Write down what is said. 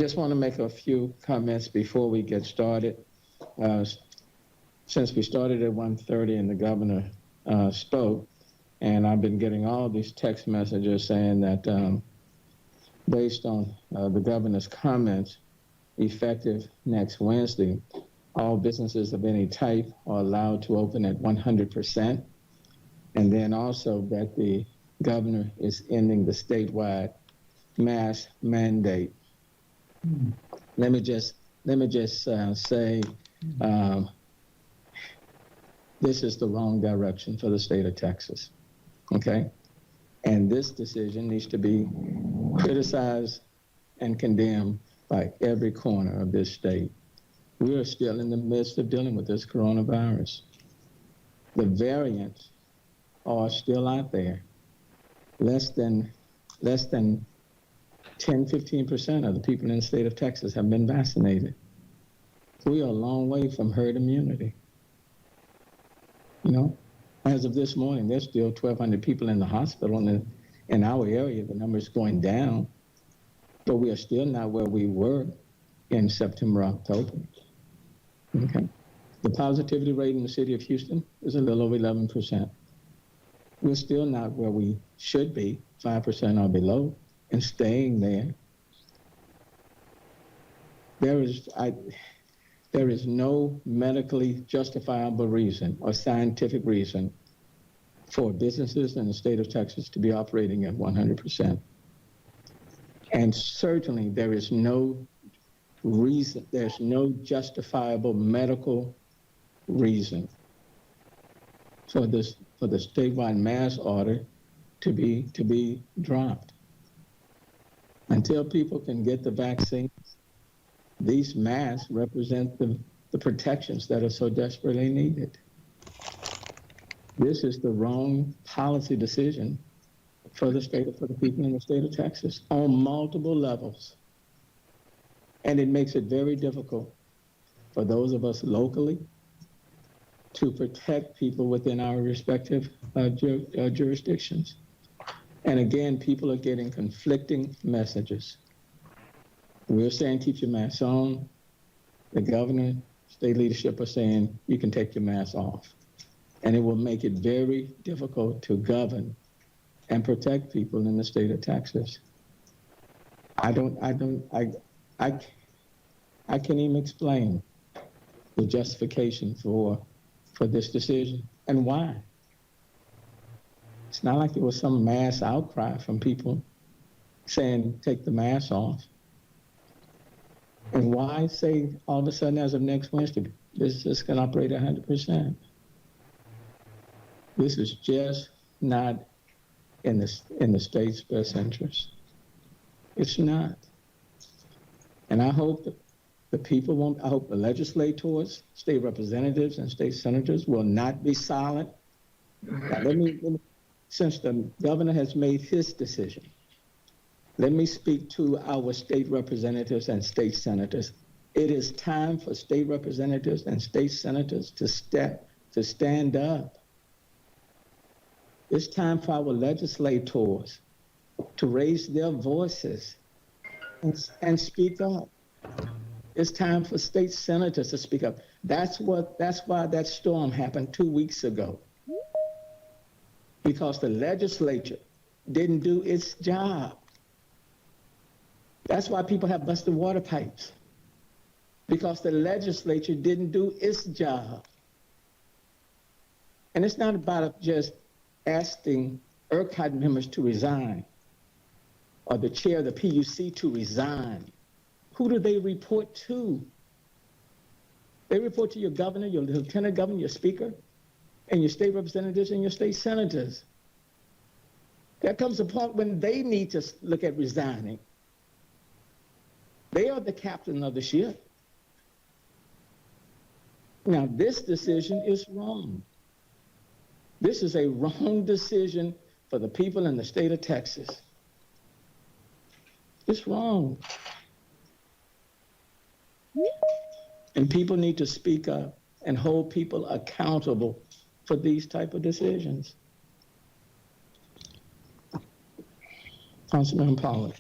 Just want to make a few comments before we get started. Uh, since we started at 1:30 and the governor spoke, and I've been getting all these text messages saying that based on the governor's comments, effective next Wednesday, all businesses of any type are allowed to open at 100%. And then also that the governor is ending the statewide mask mandate. Let me just say this is the wrong direction for the state of Texas, okay? And this decision needs to be criticized and condemned by every corner of this state. We are still in the midst of dealing with this coronavirus. The variants are still out there. Less than 10-15% of the people in the state of Texas have been vaccinated. We are a long way from herd immunity. You know, as of this morning, there's still 1,200 people in the hospital, and in our area, the number is going down, but we are still not where we were in September, October. Okay. The positivity rate in the city of Houston is a little over 11%. We're still not where we should be, 5% or below, and staying there. There is no medically justifiable reason or scientific reason for businesses in the state of Texas to be operating at 100%. And certainly there is no reason, there's no justifiable medical reason for the statewide mask order to be dropped. Until people can get the vaccines, these masks represent the protections that are so desperately needed. This is the wrong policy decision for the people in the state of Texas on multiple levels. And it makes it very difficult for those of us locally to protect people within our respective jurisdictions. And again, people are getting conflicting messages. We're saying keep your mask on. The governor, state leadership are saying you can take your mask off. And it will make it very difficult to govern and protect people in the state of Texas. I can't even explain the justification for this decision and why. It's not like there was some mass outcry from people saying take the mask off. And why say all of a sudden as of next Wednesday, business can operate 100%? This is just not in the state's best interest. It's not. And I hope that I hope the legislators, state representatives, and state senators will not be silent. Now, since the governor has made his decision, let me speak to our state representatives and state senators. It is time for state representatives and state senators to stand up. It's time for our legislators to raise their voices and speak up. It's time for state senators to speak up. That's why that storm happened 2 weeks ago. Because the legislature didn't do its job. That's why people have busted water pipes. Because the legislature didn't do its job. And it's not about just asking ERCOT members to resign or the chair of the PUC to resign. Who do they report to? They report to your governor, your lieutenant governor, your speaker, and your state representatives and your state senators. There comes a point when they need to look at resigning. They are the captain of the ship. Now, this decision is wrong. This is a wrong decision for the people in the state of Texas. It's wrong. And people need to speak up and hold people accountable for these type of decisions. Councilman Pollard.